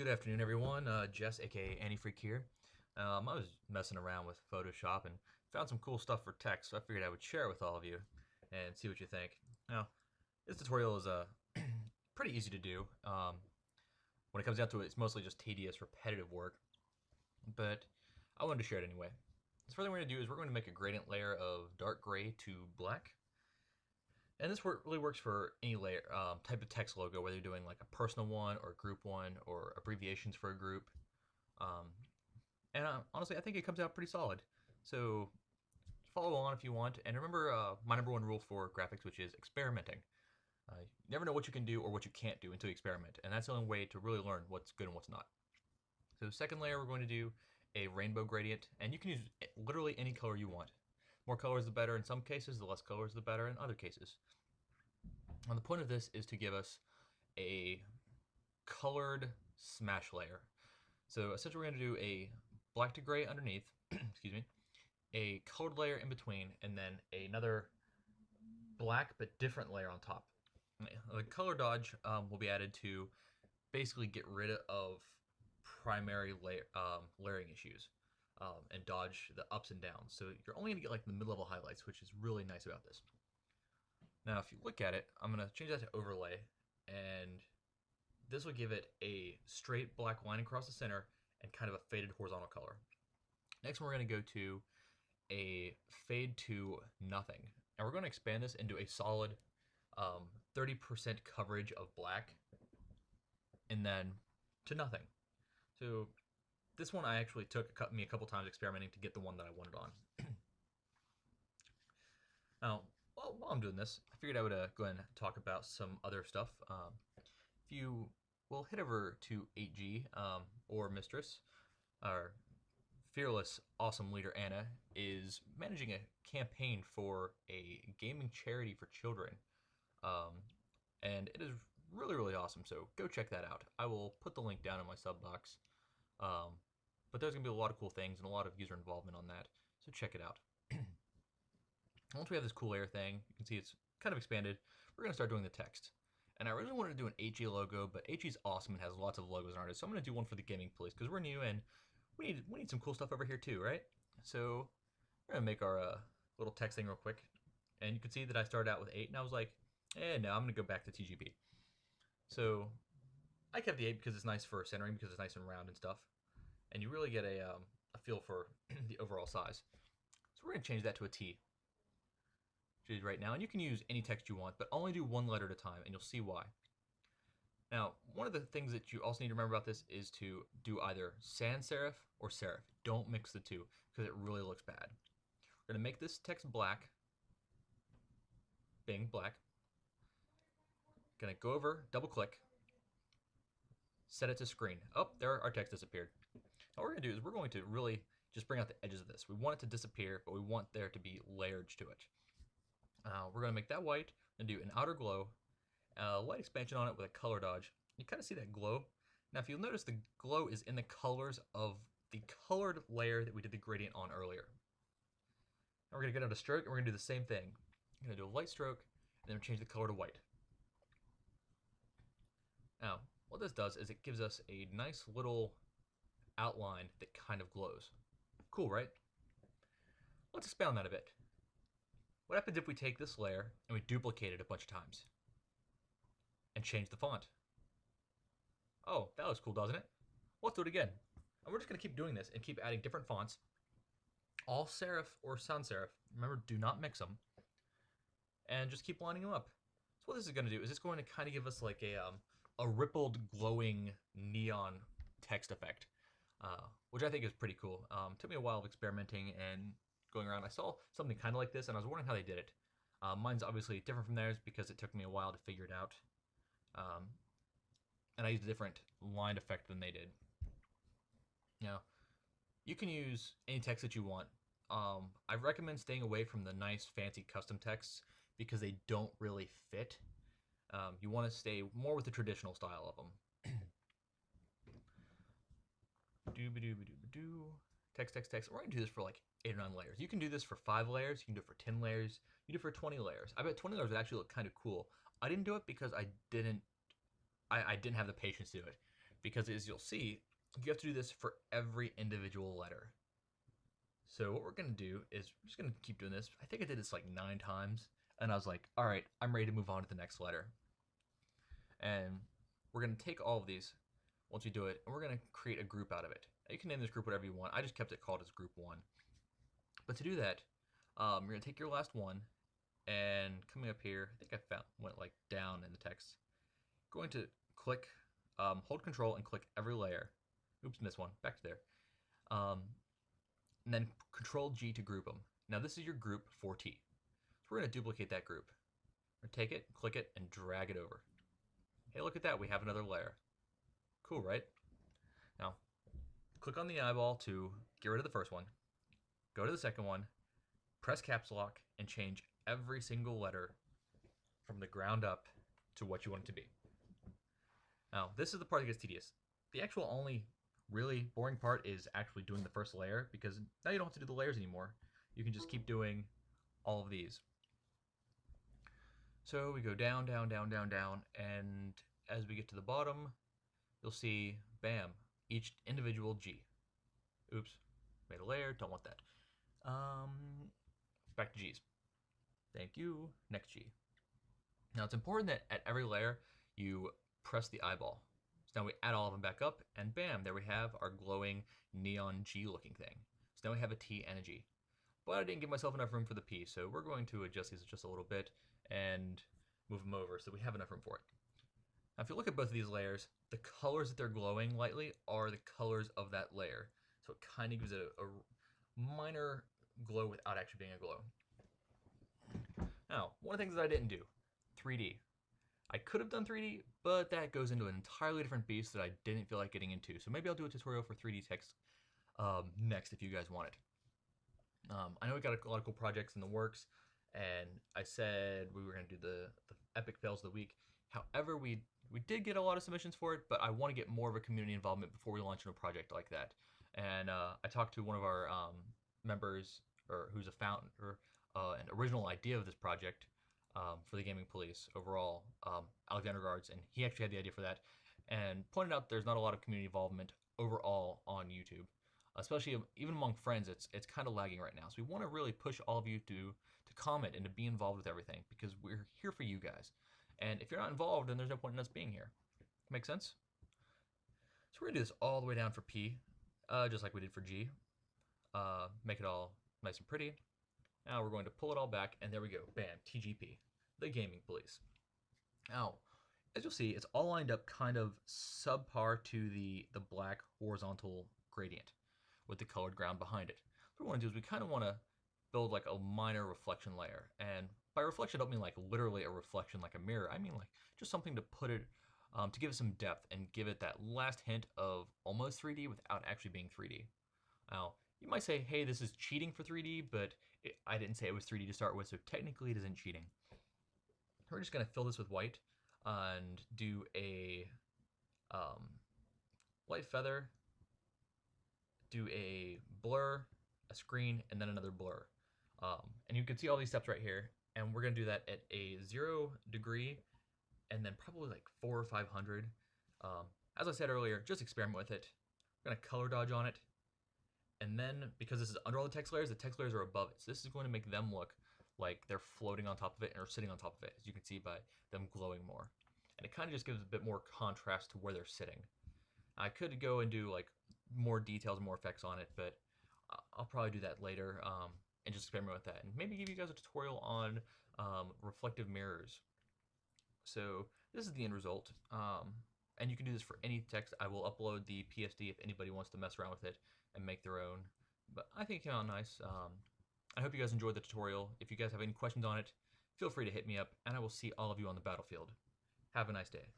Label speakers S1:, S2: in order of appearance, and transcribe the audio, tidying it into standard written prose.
S1: Good afternoon, everyone. Jess, aka Antifreak here. I was messing around with Photoshop and found some cool stuff for text, so I figured I would share it with all of you and see what you think. Now, this tutorial is pretty easy to do. When it comes down to it, it's mostly just tedious, repetitive work, but I wanted to share it anyway. The first thing we're going to do is we're going to make a gradient layer of dark gray to black. And this really works for any layer type of text logo, whether you're doing like a personal one or a group one or abbreviations for a group. Um, and honestly, I think it comes out pretty solid. So follow along if you want. And remember my number one rule for graphics, which is experimenting. You never know what you can do or what you can't do until you experiment. And that's the only way to really learn what's good and what's not. So second layer, we're going to do a rainbow gradient. And you can use literally any color you want. More colors the better in some cases, the less colors the better in other cases. And the point of this is to give us a colored smash layer. So essentially we're going to do a black to gray underneath, excuse me, a colored layer in between, and then another black but different layer on top. The color dodge will be added to basically get rid of primary layering issues and dodge the ups and downs. So you're only going to get like the mid-level highlights, which is really nice about this. Now, if you look at it, I'm going to change that to overlay, and this will give it a straight black line across the center and kind of a faded horizontal color. Next, we're going to go to a fade to nothing, and we're going to expand this into a solid 30% coverage of black, and then to nothing. So this one I actually took me a couple times experimenting to get the one that I wanted on. Now, while I'm doing this, I figured I would go ahead and talk about some other stuff. If you will head over to 8G or Mistress, our fearless, awesome leader Anna is managing a campaign for a gaming charity for children. And it is really, really awesome. So go check that out. I will put the link down in my sub box. But there's going to be a lot of cool things and a lot of user involvement on that. So check it out. Once we have this cool layer thing, you can see it's kind of expanded. We're going to start doing the text. And I originally wanted to do an HG logo, but HG is awesome and has lots of logos and artists. So I'm going to do one for the gaming police because we're new and we need some cool stuff over here too, right? So we're going to make our little text thing real quick. And you can see that I started out with 8 and I was like, no, I'm going to go back to TGB. So I kept the 8 because it's nice for centering, because it's nice and round and stuff. And you really get a feel for the overall size. So we're going to change that to a T right now, and you can use any text you want, but only do one letter at a time, and you'll see why. Now, one of the things that you also need to remember about this is to do either sans serif or serif. Don't mix the two, because it really looks bad. We're going to make this text black. Bing, black. Going to go over, double click, set it to screen. Oh, there our text disappeared. Now what we're going to do is we're going to really just bring out the edges of this. We want it to disappear, but we want there to be layers to it. We're going to make that white and do an outer glow, light expansion on it with a color dodge. You kind of see that glow. Now if you'll notice, the glow is in the colors of the colored layer that we did the gradient on earlier. Now we're going to go down to stroke and we're going to do the same thing. I'm going to do a light stroke and then change the color to white. Now what this does is it gives us a nice little outline that kind of glows. Cool, right? Let's expand that a bit. What happens if we take this layer and we duplicate it a bunch of times and change the font? Oh, that looks cool, doesn't it? Let's do it again. And we're just going to keep doing this and keep adding different fonts, all serif or sans serif. Remember, do not mix them. And just keep lining them up. So what this is going to do is it's going to kind of give us like a rippled, glowing neon text effect, which I think is pretty cool. Took me a while of experimenting and going around. I saw something kind of like this and I was wondering how they did it. Mine's obviously different from theirs because it took me a while to figure it out. And I used a different line effect than they did. Now, you can use any text that you want. I recommend staying away from the nice fancy custom texts because they don't really fit. You want to stay more with the traditional style of them. Doo-ba-doo-ba-doo-ba-doo. Text. We're going to do this for like 8 or 9 layers. You can do this for 5 layers. You can do it for 10 layers. You can do it for 20 layers. I bet 20 layers would actually look kind of cool. I didn't do it because I didn't have the patience to do it. because as you'll see, you have to do this for every individual letter. So what we're gonna do is we're just gonna keep doing this. I think I did this like 9 times, and I was like, all right, I'm ready to move on to the next letter. And we're gonna take all of these once we do it, and we're gonna create a group out of it. You can name this group whatever you want. I just kept it called as group 1. But to do that, you're gonna take your last one, and coming up here, I think I went like down in the text. Going to click, hold Control and click every layer. Oops, missed one. Back to there. And then Control G to group them. Now this is your group 4T. So we're gonna duplicate that group. We're gonna take it, click it, and drag it over. Hey, look at that, we have another layer. Cool, right? Now, click on the eyeball to get rid of the first one. Go to the second one, press caps lock, and change every single letter from the ground up to what you want it to be. Now, this is the part that gets tedious. The actual only really boring part is actually doing the first layer, because now you don't have to do the layers anymore. You can just keep doing all of these. So we go down, down, down, down, down, and as we get to the bottom, you'll see, bam, each individual G. Oops, made a layer, don't want that. Back to G's. Thank you, next G. Now it's important that at every layer, you press the eyeball. So now we add all of them back up, and bam, there we have our glowing neon G looking thing. So now we have a T and a G. But I didn't give myself enough room for the P, so we're going to adjust these just a little bit and move them over so we have enough room for it. Now if you look at both of these layers, the colors that they're glowing lightly are the colors of that layer. So it kind of gives it a minor glow without actually being a glow. Now, one of the things that I didn't do, 3D. I could have done 3D, but that goes into an entirely different beast that I didn't feel like getting into. So maybe I'll do a tutorial for 3D text next if you guys want it. I know we got a lot of cool projects in the works, and I said we were going to do the epic fails of the week. However, we did get a lot of submissions for it, but I want to get more of a community involvement before we launch into a project like that. And I talked to one of our members, or who's a founder, an original idea of this project for the Gaming Police overall, Alexander Guards, and he actually had the idea for that, and pointed out there's not a lot of community involvement overall on YouTube. Especially even among friends, it's kind of lagging right now. So we want to really push all of you to comment and to be involved with everything, because we're here for you guys. And if you're not involved, then there's no point in us being here. Make sense? So we're gonna do this all the way down for P, just like we did for G. Make it all nice and pretty. Now we're going to pull it all back, and there we go. Bam, TGP, the Gaming Police. Now, as you'll see, it's all lined up kind of subpar to the black horizontal gradient with the colored ground behind it. So what we want to do is we kind of want to build like a minor reflection layer. And by reflection, I don't mean like literally a reflection like a mirror. I mean like just something to put it, to give it some depth and give it that last hint of almost 3D without actually being 3D. Now, you might say, hey, this is cheating for 3D, but I didn't say it was 3D to start with, so technically it isn't cheating. We're just going to fill this with white and do a light feather, do a blur, a screen, and then another blur. And you can see all these steps right here, and we're going to do that at a 0 degree and then probably like 400 or 500. As I said earlier, just experiment with it. We're going to color dodge on it. And then, because this is under all the text layers are above it. So this is going to make them look like they're floating on top of it or sitting on top of it, as you can see by them glowing more. And it kind of just gives a bit more contrast to where they're sitting. I could go and do like more details, more effects on it, but I'll probably do that later and just experiment with that. And maybe give you guys a tutorial on reflective mirrors. So this is the end result. And you can do this for any text. I will upload the PSD if anybody wants to mess around with it and make their own. But I think it came out nice. I hope you guys enjoyed the tutorial. If you guys have any questions on it, feel free to hit me up, and I will see all of you on the battlefield. Have a nice day.